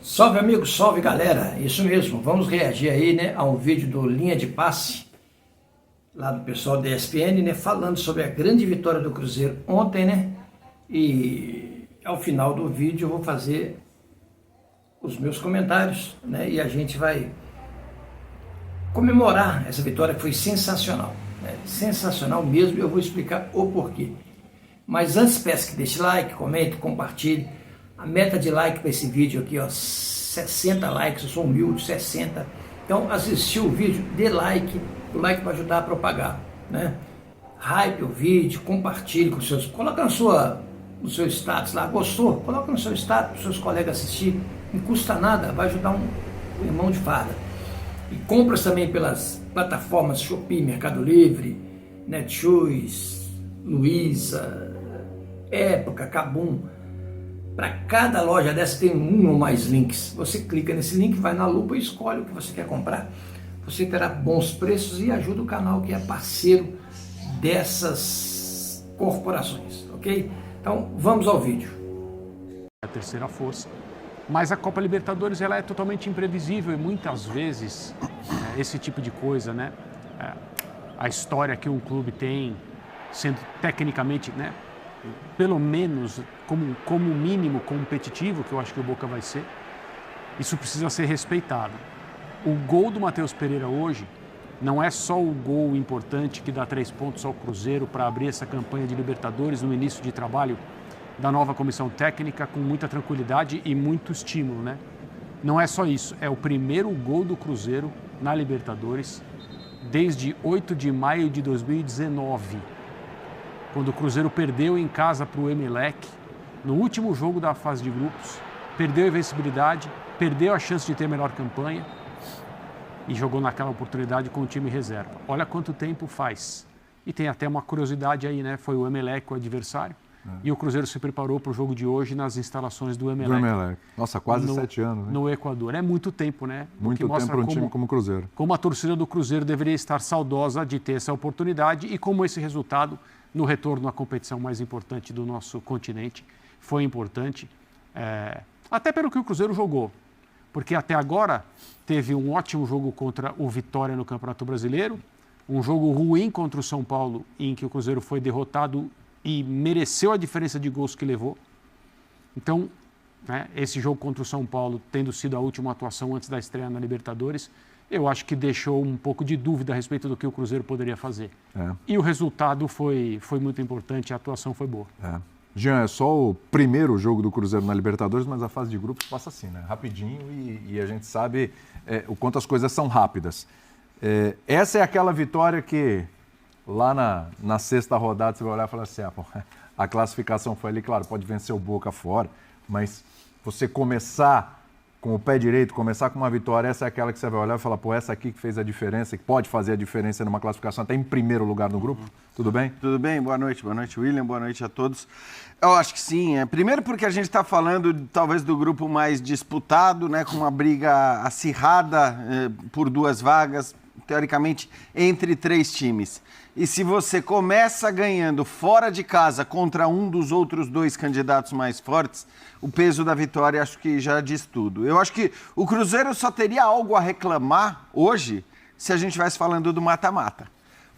Salve amigo, salve galera, isso mesmo, vamos reagir aí, né, a um vídeo do Linha de Passe, lá do pessoal da ESPN, né, falando sobre a grande vitória do Cruzeiro ontem, né, e ao final do vídeo eu vou fazer os meus comentários, né, e a gente vai comemorar essa vitória que foi sensacional, né, sensacional mesmo, eu vou explicar o porquê. Mas antes peço que deixe like, comente, compartilhe. A meta de like para esse vídeo aqui, ó, 60 likes, eu sou humilde, 60. Então, assistiu o vídeo, dê like, o like vai ajudar a propagar, né? Hype o vídeo, compartilhe com seus, coloca no seu status lá, gostou? Coloca no seu status para os seus colegas assistir, não custa nada, vai ajudar um irmão de farda. E compras também pelas plataformas Shopee, Mercado Livre, Netshoes, Luiza, Época, Kabum. Para cada loja dessa tem um ou mais links. Você clica nesse link, vai na lupa e escolhe o que você quer comprar. Você terá bons preços e ajuda o canal que é parceiro dessas corporações, ok? Então vamos ao vídeo. A terceira força, mas a Copa Libertadores ela é totalmente imprevisível e muitas vezes esse tipo de coisa, né? A história que um clube tem, sendo tecnicamente, né? Pelo menos como mínimo competitivo, que eu acho que o Boca vai ser, isso precisa ser respeitado. O gol do Matheus Pereira hoje não é só o gol importante que dá 3 pontos ao Cruzeiro para abrir essa campanha de Libertadores no início de trabalho da nova comissão técnica com muita tranquilidade e muito estímulo, né? Não é só isso, é o primeiro gol do Cruzeiro na Libertadores desde 8 de maio de 2019. Quando o Cruzeiro perdeu em casa para o Emelec, no último jogo da fase de grupos, perdeu a invencibilidade, perdeu a chance de ter a melhor campanha e jogou naquela oportunidade com o time reserva. Olha quanto tempo faz. E tem até uma curiosidade aí, né? Foi o Emelec o adversário e o Cruzeiro se preparou para o jogo de hoje nas instalações do Emelec. Nossa, quase 7 anos, né? No Equador. É muito tempo, né? Muito tempo para um time como o Cruzeiro. Como a torcida do Cruzeiro deveria estar saudosa de ter essa oportunidade e como esse resultado no retorno à competição mais importante do nosso continente, foi importante, até pelo que o Cruzeiro jogou, porque até agora teve um ótimo jogo contra o Vitória no Campeonato Brasileiro, um jogo ruim contra o São Paulo, em que o Cruzeiro foi derrotado e mereceu a diferença de gols que levou. Então, né, esse jogo contra o São Paulo, tendo sido a última atuação antes da estreia na Libertadores, eu acho que deixou um pouco de dúvida a respeito do que o Cruzeiro poderia fazer. E o resultado foi muito importante, a atuação foi boa. Jean, é só o primeiro jogo do Cruzeiro na Libertadores, mas a fase de grupos passa assim, né? Rapidinho e a gente sabe o quanto as coisas são rápidas. Essa é aquela vitória que lá na sexta rodada você vai olhar e falar assim, a classificação foi ali, claro, pode vencer o Boca fora, mas você começar com o pé direito, começar com uma vitória, essa é aquela que você vai olhar e falar, essa aqui que fez a diferença, que pode fazer a diferença numa classificação até em primeiro lugar no grupo. Tudo bem? Tudo bem, boa noite, William, boa noite a todos. Eu acho que sim, primeiro porque a gente está falando talvez do grupo mais disputado, né, com uma briga acirrada por 2 vagas, teoricamente entre 3 times. E se você começa ganhando fora de casa contra um dos outros 2 candidatos mais fortes, o peso da vitória acho que já diz tudo. Eu acho que o Cruzeiro só teria algo a reclamar hoje se a gente estivesse falando do mata-mata.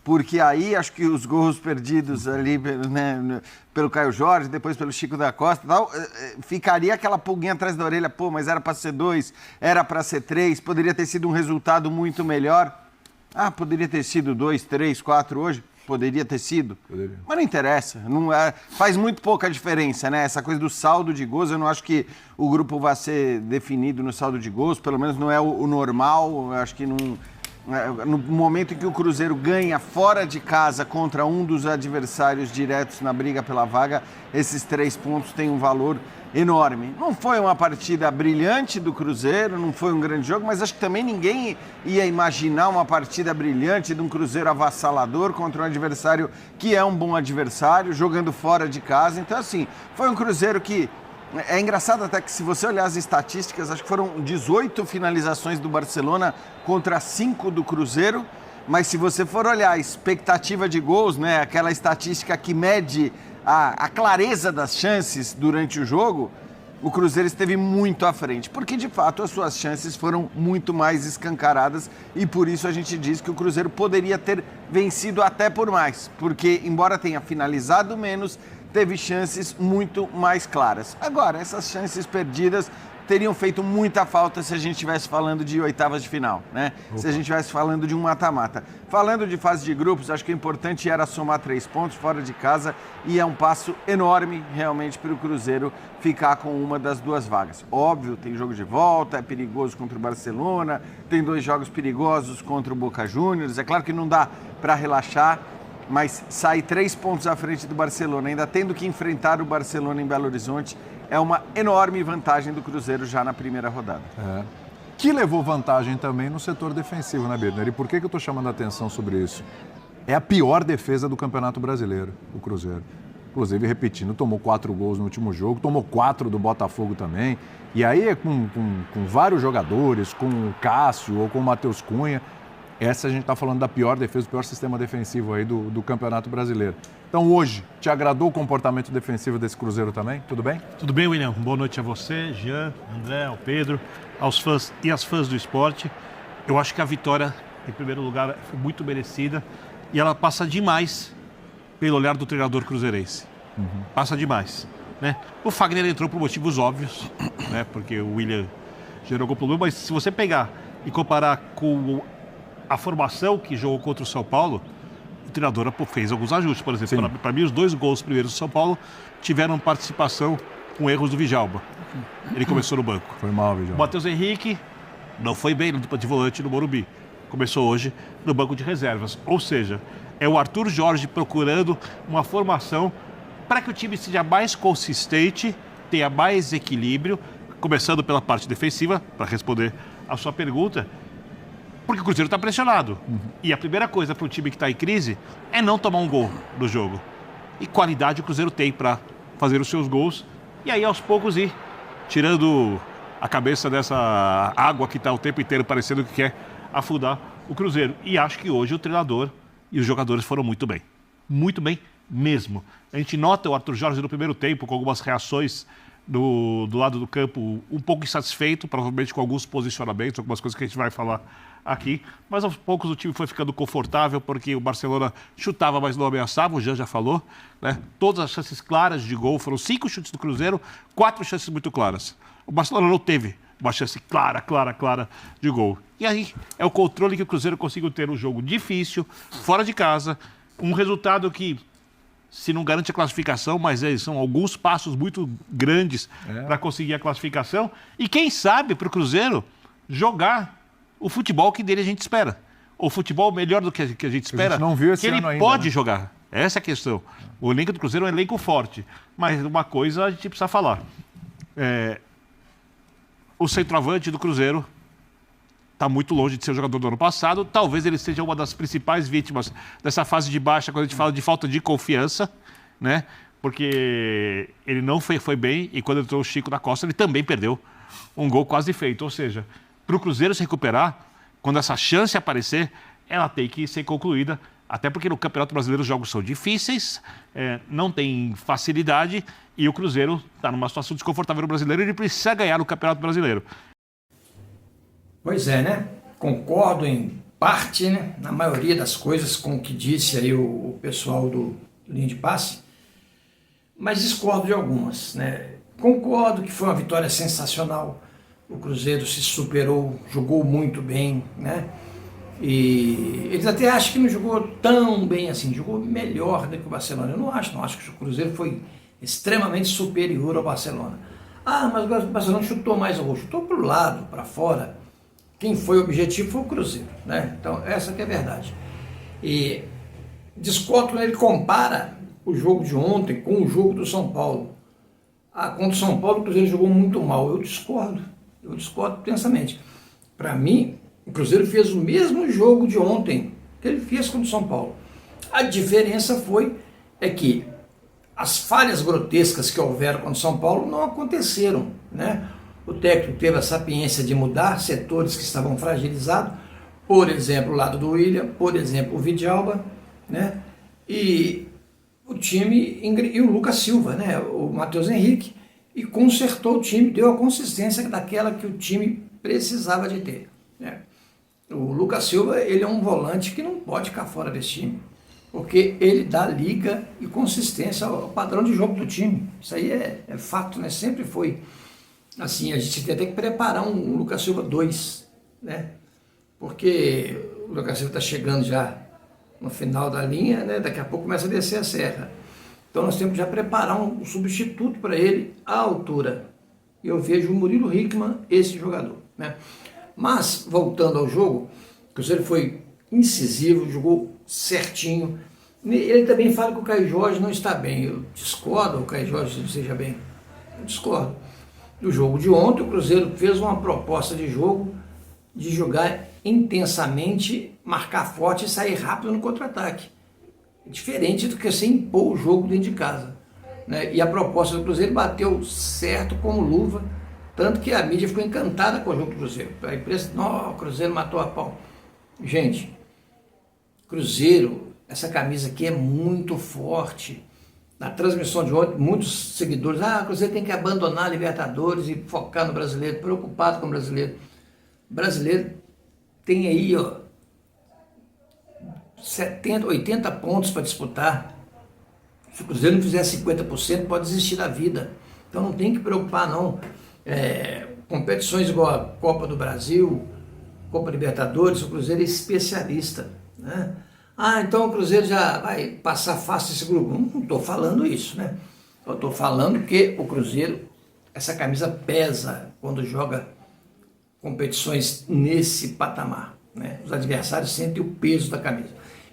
Porque aí acho que os gols perdidos ali, né, pelo Caio Jorge, depois pelo Chico da Costa, tal, ficaria aquela pulguinha atrás da orelha, mas era para ser 2, era para ser 3, poderia ter sido um resultado muito melhor. Poderia ter sido 2, 3, 4 hoje? Poderia ter sido. Poderia. Mas não interessa. Faz muito pouca diferença, né? Essa coisa do saldo de gols, eu não acho que o grupo vai ser definido no saldo de gols, pelo menos não é o normal. Eu acho que no momento em que o Cruzeiro ganha fora de casa contra um dos adversários diretos na briga pela vaga, esses 3 pontos têm um valor enorme. Não foi uma partida brilhante do Cruzeiro, não foi um grande jogo, mas acho que também ninguém ia imaginar uma partida brilhante de um Cruzeiro avassalador contra um adversário que é um bom adversário, jogando fora de casa. Então, assim, foi um Cruzeiro que... É engraçado até que se você olhar as estatísticas, acho que foram 18 finalizações do Barcelona contra 5 do Cruzeiro, mas se você for olhar a expectativa de gols, né, aquela estatística que mede a clareza das chances durante o jogo, o Cruzeiro esteve muito à frente, porque de fato as suas chances foram muito mais escancaradas e por isso a gente diz que o Cruzeiro poderia ter vencido até por mais, porque embora tenha finalizado menos, teve chances muito mais claras. Agora, essas chances perdidas teriam feito muita falta se a gente estivesse falando de oitavas de final, né? Se a gente estivesse falando de um mata-mata. Falando de fase de grupos, acho que o importante era somar 3 pontos fora de casa e é um passo enorme realmente para o Cruzeiro ficar com uma das 2 vagas. Óbvio, tem jogo de volta, é perigoso contra o Barcelona, tem 2 jogos perigosos contra o Boca Juniors, é claro que não dá para relaxar, mas sair 3 pontos à frente do Barcelona, ainda tendo que enfrentar o Barcelona em Belo Horizonte, é uma enorme vantagem do Cruzeiro já na primeira rodada. Que levou vantagem também no setor defensivo, né, Birner? E por que eu estou chamando a atenção sobre isso? É a pior defesa do Campeonato Brasileiro, o Cruzeiro. Inclusive, repetindo, tomou 4 gols no último jogo, tomou 4 do Botafogo também. E aí, com vários jogadores, com o Cássio ou com o Matheus Cunha, essa a gente está falando da pior defesa, do pior sistema defensivo aí do Campeonato Brasileiro. Então hoje, te agradou o comportamento defensivo desse Cruzeiro também? Tudo bem? Tudo bem, William. Boa noite a você, Jean, André, ao Pedro, aos fãs e às fãs do esporte. Eu acho que a vitória, em primeiro lugar, foi muito merecida e ela passa demais pelo olhar do treinador cruzeirense. Passa demais, né? O Fagner entrou por motivos óbvios, né? Porque o William gerou algum problema, mas se você pegar e comparar com a formação que jogou contra o São Paulo, o treinador fez alguns ajustes. Por exemplo, para mim, os 2 gols primeiros do São Paulo tiveram participação com erros do Djalma. Ele começou no banco. Foi mal, Djalma. O Matheus Henrique não foi bem de volante no Morumbi. Começou hoje no banco de reservas. Ou seja, é o Arthur Jorge procurando uma formação para que o time seja mais consistente, tenha mais equilíbrio, começando pela parte defensiva, para responder a sua pergunta, porque o Cruzeiro está pressionado. E a primeira coisa para o time que está em crise é não tomar um gol no jogo. E qualidade o Cruzeiro tem para fazer os seus gols. E aí, aos poucos, ir tirando a cabeça dessa água que está o tempo inteiro parecendo que quer afundar o Cruzeiro. E acho que hoje o treinador e os jogadores foram muito bem. Muito bem mesmo. A gente nota o Arthur Jorge no primeiro tempo com algumas reações do lado do campo um pouco insatisfeito, provavelmente com alguns posicionamentos, algumas coisas que a gente vai falar aqui, mas aos poucos o time foi ficando confortável porque o Barcelona chutava, mas não ameaçava, o Jean já falou, né? Todas as chances claras de gol, foram 5 chutes do Cruzeiro, 4 chances muito claras. O Barcelona não teve uma chance clara de gol. E aí é o controle que o Cruzeiro conseguiu ter um jogo difícil, fora de casa, um resultado que se não garante a classificação, mas são alguns passos muito grandes para conseguir a classificação. E quem sabe para o Cruzeiro jogar o futebol que dele a gente espera. O futebol melhor do que a gente espera, a gente não viu esse que ele ano ainda, pode né? jogar. Essa é a questão. O elenco do Cruzeiro é um elenco forte. Mas uma coisa a gente precisa falar. O centroavante do Cruzeiro está muito longe de ser o jogador do ano passado. Talvez ele seja uma das principais vítimas dessa fase de baixa, quando a gente fala de falta de confiança, né? Porque ele não foi bem e quando entrou o Chico da Costa, ele também perdeu um gol quase feito. Ou seja, para o Cruzeiro se recuperar, quando essa chance aparecer, ela tem que ser concluída. Até porque no Campeonato Brasileiro os jogos são difíceis, não tem facilidade e o Cruzeiro está numa situação desconfortável no Brasileiro e ele precisa ganhar no Campeonato Brasileiro. Pois é, né? Concordo em parte, né? Na maioria das coisas com o que disse aí o pessoal do Linha de Passe, mas discordo de algumas, né? Concordo que foi uma vitória sensacional, o Cruzeiro se superou, jogou muito bem, né? E eles até acham que não jogou tão bem assim, jogou melhor do que o Barcelona. Eu não acho que o Cruzeiro foi extremamente superior ao Barcelona. Ah, mas o Barcelona chutou mais o gol, chutou para o lado, para fora. Quem foi o objetivo foi o Cruzeiro, né? Então essa que é a verdade. E discordo quando ele compara o jogo de ontem com o jogo do São Paulo. Contra o São Paulo o Cruzeiro jogou muito mal. Eu discordo intensamente. Para mim, o Cruzeiro fez o mesmo jogo de ontem que ele fez contra o São Paulo. A diferença é que as falhas grotescas que houveram contra o São Paulo não aconteceram, né? O técnico teve a sapiência de mudar setores que estavam fragilizados, por exemplo, o lado do William, por exemplo, o Djalma, né? E o time, e o Lucas Silva, né? O Matheus Henrique, e consertou o time, deu a consistência daquela que o time precisava de ter, né? O Lucas Silva, ele é um volante que não pode ficar fora desse time, porque ele dá liga e consistência ao padrão de jogo do time. Isso aí é fato, né? Sempre foi assim. A gente tem até que preparar um Lucas Silva 2, né? Porque o Lucas Silva está chegando já no final da linha, né? Daqui a pouco começa a descer a serra. Então nós temos que já preparar um substituto para ele à altura. E eu vejo o Murilo Hickman, esse jogador, né? Mas, voltando ao jogo, o Cruzeiro foi incisivo, jogou certinho. Ele também fala que o Caio Jorge não está bem. Eu discordo, o Caio Jorge não esteja bem. Eu discordo. No jogo de ontem, o Cruzeiro fez uma proposta de jogo de jogar intensamente, marcar forte e sair rápido no contra-ataque. Diferente do que você impor o jogo dentro de casa, né? E a proposta do Cruzeiro bateu certo como luva, tanto que a mídia ficou encantada com o jogo do Cruzeiro. A imprensa, o Cruzeiro matou a pau. Gente, Cruzeiro, essa camisa aqui é muito forte. Na transmissão de ontem, muitos seguidores, o Cruzeiro tem que abandonar a Libertadores e focar no brasileiro, preocupado com o brasileiro. O brasileiro tem aí, 70, 80 pontos para disputar. Se o Cruzeiro não fizer 50%, pode desistir da vida. Então não tem que preocupar, não. Competições igual a Copa do Brasil, Copa Libertadores, o Cruzeiro é especialista, né? Então o Cruzeiro já vai passar fácil esse grupo. Não estou falando isso, né? Eu estou falando que o Cruzeiro, essa camisa pesa quando joga competições nesse patamar, né? Os adversários sentem o peso da camisa.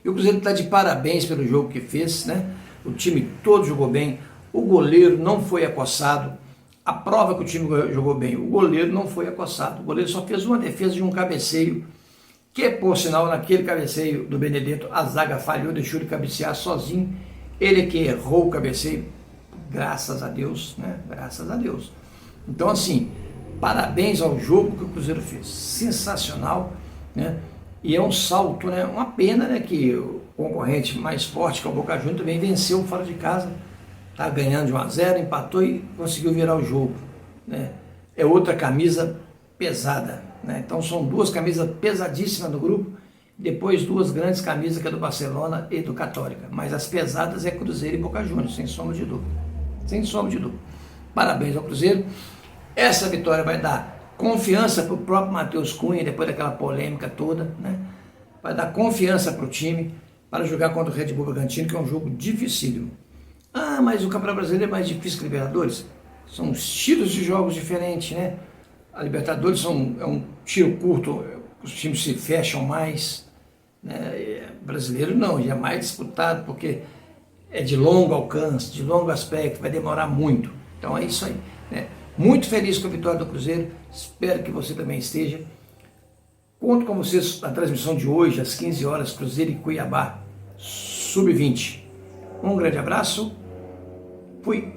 E o Cruzeiro está de parabéns pelo jogo que fez, né? O time todo jogou bem, o goleiro não foi acossado. A prova que o time jogou bem, o goleiro não foi acossado. O goleiro só fez uma defesa de um cabeceio, que por sinal, naquele cabeceio do Benedetto, a zaga falhou, deixou ele cabecear sozinho. Ele que errou o cabeceio, graças a Deus, né? Graças a Deus. Então, assim, parabéns ao jogo que o Cruzeiro fez. Sensacional, né? E é um salto, né? Uma pena, né, que o concorrente mais forte, que é o Boca Juniors, também venceu fora de casa. Está ganhando de 1-0, empatou e conseguiu virar o jogo, né? É outra camisa pesada, né? Então são duas camisas pesadíssimas do grupo, depois duas grandes camisas, que é do Barcelona e do Católica. Mas as pesadas é Cruzeiro e Boca Juniors, sem sombra de dúvida. Sem sombra de dúvida. Parabéns ao Cruzeiro. Essa vitória vai dar confiança para o próprio Matheus Cunha, depois daquela polêmica toda, né? Vai dar confiança para o time para jogar contra o Red Bull Bragantino, que é um jogo dificílimo. Mas o Campeonato Brasileiro é mais difícil que a Libertadores. São estilos de jogos diferentes, né? A Libertadores é um tiro curto, os times se fecham mais, né? Brasileiro não, já é mais disputado, porque é de longo alcance, de longo aspecto, vai demorar muito. Então é isso aí, né? Muito feliz com a vitória do Cruzeiro, espero que você também esteja. Conto com vocês na transmissão de hoje, às 15 horas, Cruzeiro e Cuiabá, Sub-20. Um grande abraço, fui!